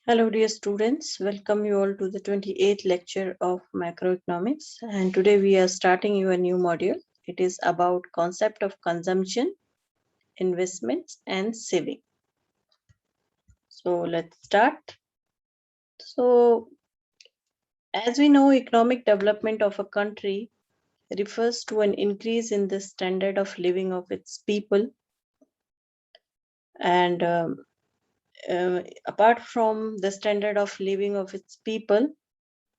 Hello, dear students. Welcome you all to the 28th lecture of macroeconomics. And today we are starting your new module. It is about concept of consumption, investments, and saving. So let's start. So, as we know, economic development of a country refers to an increase in the standard of living of its people. And apart from the standard of living of its people,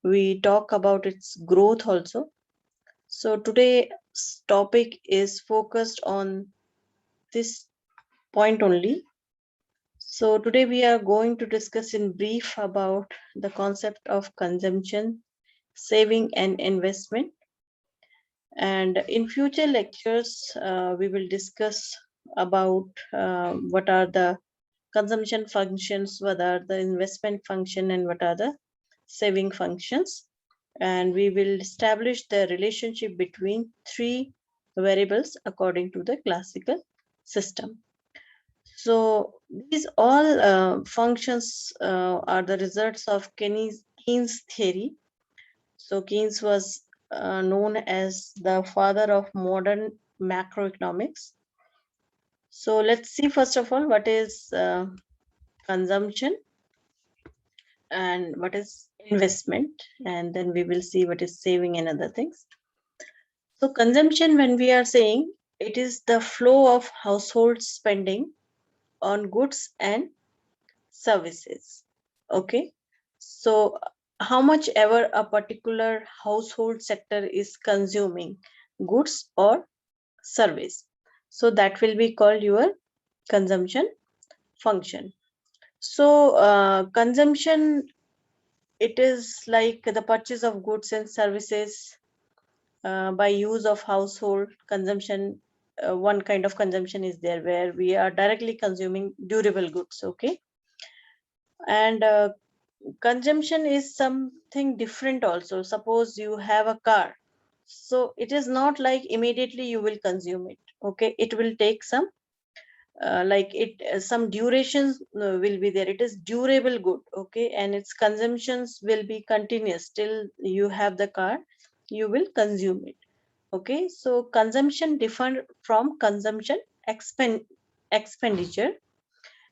we talk about its growth also. So today's topic is focused on this point only. So today we are going to discuss in brief about the concept of consumption, saving and investment. And in future lectures, we will discuss about what are the consumption functions, what are the investment function, and what are the saving functions. And we will establish the relationship between three variables according to the classical system. So these all functions are the results of Keynes theory. So Keynes was known as the father of modern macroeconomics. So let's see first of all what is consumption and what is investment, and then we will see what is saving and other things. So consumption, when we are saying, it is the flow of household spending on goods and services. Okay. So how much ever a particular household sector is consuming goods or service. So that will be called your consumption function. So consumption, it is like the purchase of goods and services by use of household consumption. One kind of consumption is there where we are directly consuming durable goods. Okay. And consumption is something different also. Suppose you have a car, so it is not like immediately you will consume it. Okay, it will take some some durations will be there. It is durable good. Okay, and its consumptions will be continuous till you have the car, you will consume it. Okay, so consumption different from consumption expenditure,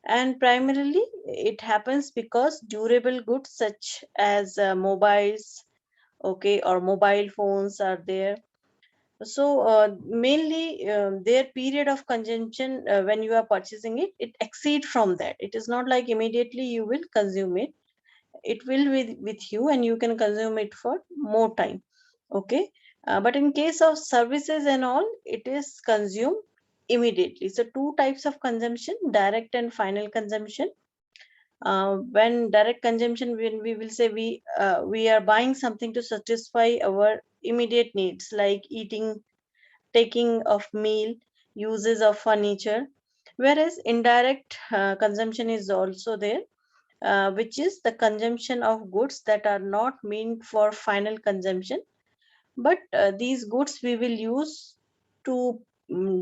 and primarily it happens because durable goods such as mobiles, okay, or mobile phones are there. So mainly their period of consumption, when you are purchasing it, it exceed from that. It is not like immediately you will consume it. It will with you and you can consume it for more time. Okay. But in case of services and all, it is consumed immediately. So two types of consumption: direct and final consumption. When direct consumption, when we will say we are buying something to satisfy our immediate needs, like eating, taking of meal, uses of furniture. Whereas indirect consumption is also there, which is the consumption of goods that are not meant for final consumption, but these goods we will use to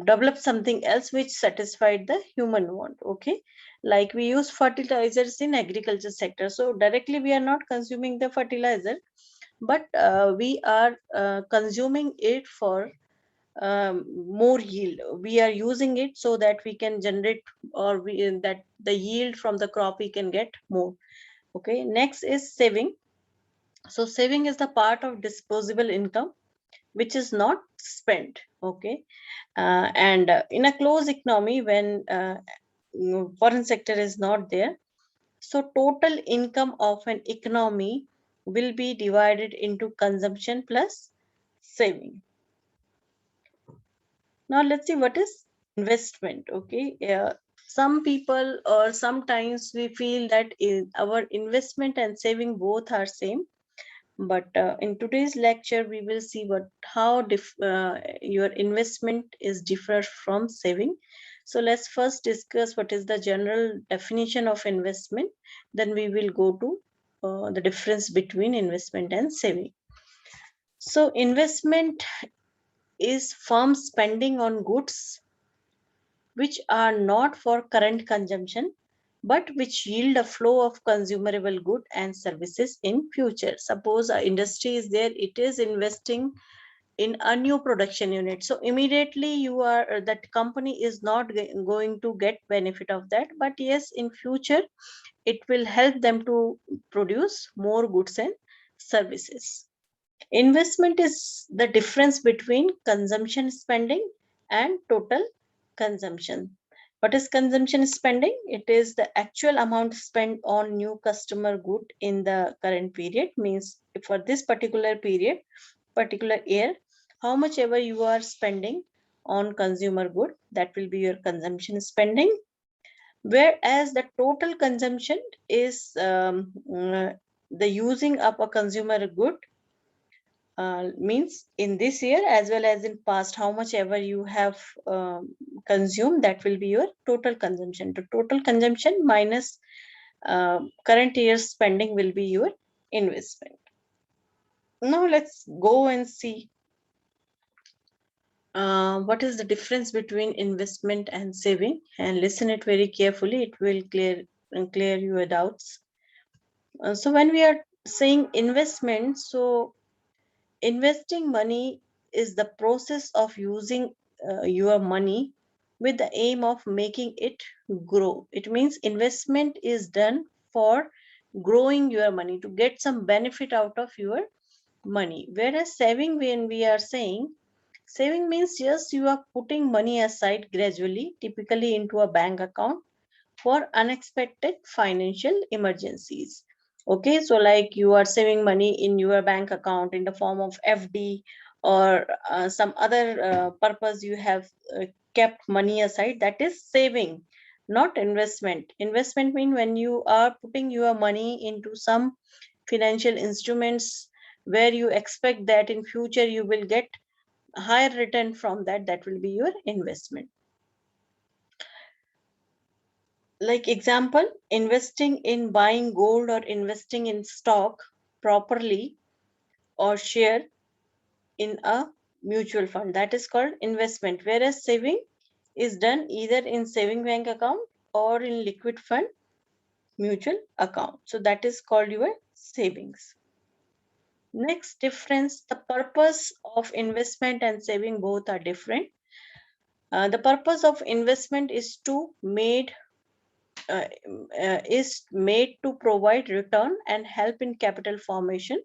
develop something else which satisfied the human want. Okay, like we use fertilizers in agriculture sector, so directly we are not consuming the fertilizer, but we are consuming it for more yield. We are using it so that we can generate, or that the yield from the crop we can get more. Okay, next is saving. So saving is the part of disposable income which is not spent. Okay. And in a closed economy, when foreign sector is not there, so total income of an economy will be divided into consumption plus saving. Now let's see what is investment. Okay. Some people, or sometimes we feel that our investment and saving both are same, but in today's lecture we will see what how your investment is different from saving. So let's first discuss what is the general definition of investment, then we will go to the difference between investment and saving. So investment is firm spending on goods which are not for current consumption but which yield a flow of consumable good and services in future. Suppose a industry is there, it is investing in a new production unit, so immediately you are that company is not going to get benefit of that, but yes, in future it will help them to produce more goods and services. Investment is the difference between consumption spending and total consumption. What is consumption spending? It is the actual amount spent on new customer good in the current period, means for this particular period, particular year, how much ever you are spending on consumer good, that will be your consumption spending. Whereas the total consumption is the using up a consumer good, means in this year as well as in past, how much ever you have consumed, that will be your total consumption. The total consumption minus current year's spending will be your investment. Now let's go and see what is the difference between investment and saving, and listen it very carefully, it will clear your doubts. So when we are saying investment, so investing money is the process of using your money with the aim of making it grow. It means investment is done for growing your money, to get some benefit out of your money. Whereas saving, when we are saying, saving means yes, you are putting money aside gradually, typically into a bank account for unexpected financial emergencies. Okay, so like you are saving money in your bank account in the form of FD, or some other purpose you have kept money aside, that is saving, not investment. Investment means when you are putting your money into some financial instruments where you expect that in future you will get higher return from that, that will be your investment. Like example, investing in buying gold or investing in stock properly, or share in a mutual fund, that is called investment. Whereas saving is done either in saving bank account or in liquid fund mutual account, so that is called your savings. Next difference, the purpose of investment and saving both are different. The purpose of investment uh, is made to provide return and help in capital formation,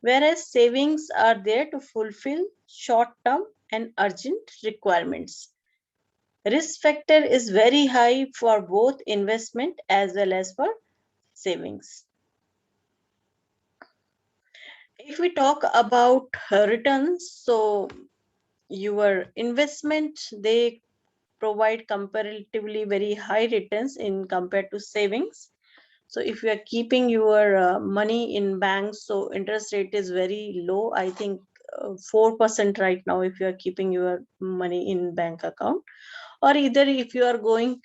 whereas savings are there to fulfill short term and urgent requirements. Risk factor is very high for both investment as well as for savings. If we talk about returns, so your investment, they provide comparatively very high returns in compared to savings. So if you are keeping your money in banks, so interest rate is very low. I think 4% right now if you are keeping your money in bank account, or either if you are going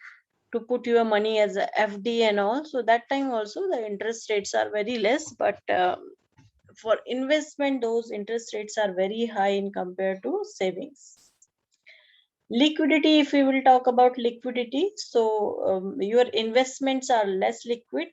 to put your money as a FD and all, so that time also the interest rates are very less. But for investment, those interest rates are very high in compared to savings. Liquidity, if we will talk about liquidity, so your investments are less liquid.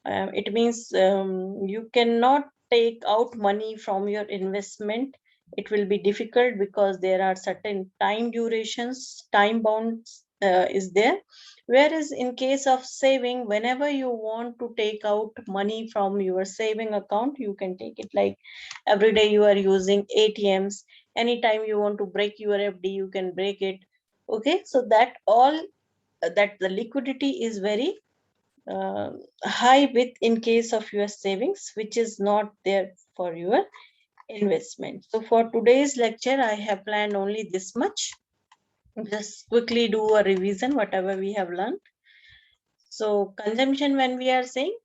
It means you cannot take out money from your investment. It will be difficult because there are certain time durations, time bounds is there. Whereas in case of saving, whenever you want to take out money from your saving account, you can take it. Like every day you are using ATMs. Anytime you want to break your FD, you can break it. Okay, so that all that the liquidity is very uh, high with in case of your savings, which is not there for your investment. So for today's lecture, I have planned only this much. Just quickly do a revision whatever we have learned. So consumption, when we are saying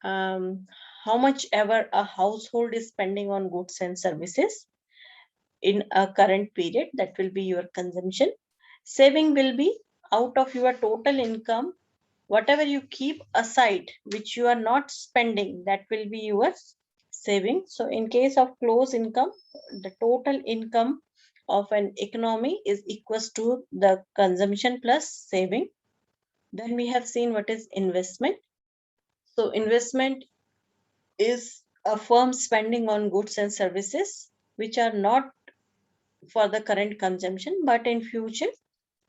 how much ever a household is spending on goods and services in a current period, that will be your consumption. Saving will be out of your total income, whatever you keep aside which you are not spending, that will be your saving. So in case of close income, the total income of an economy is equals to the consumption plus saving. Then we have seen what is investment. So investment is a firm spending on goods and services which are not for the current consumption, but in future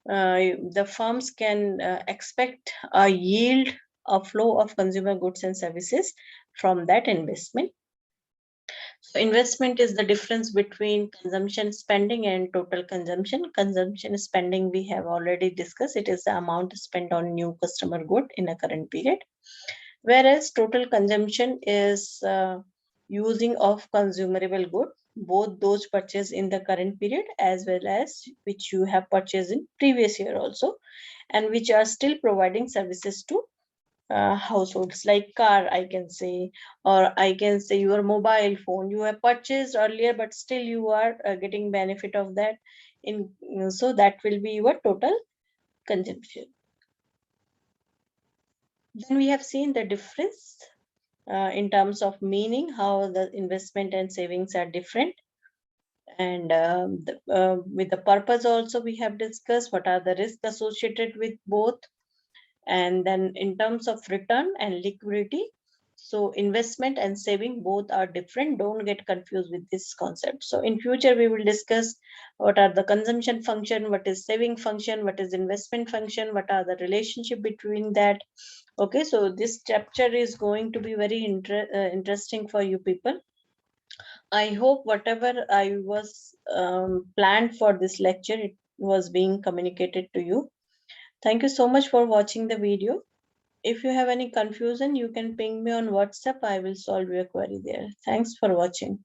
the firms can expect a yield, a flow of consumer goods and services from that investment. So investment is the difference between consumption spending and total consumption. Consumption spending we have already discussed. It is the amount spent on new customer good in a current period. Whereas total consumption is using of consumable good, both those purchased in the current period as well as which you have purchased in previous year also, and which are still providing services to households, like car I can say, or I can say your mobile phone you have purchased earlier but still you are getting benefit of that in, so that will be your total consumption. Then we have seen the difference in terms of meaning, how the investment and savings are different, and with the purpose also we have discussed what are the risks associated with both. And then in terms of return and liquidity, so investment and saving both are different, don't get confused with this concept. So in future we will discuss what are the consumption function, what is saving function, what is investment function, what are the relationship between that. Okay, so this chapter is going to be very interesting for you people. I hope whatever I was planned for this lecture, it was being communicated to you. Thank you so much for watching the video. If you have any confusion, you can ping me on WhatsApp. I will solve your query there. Thanks for watching.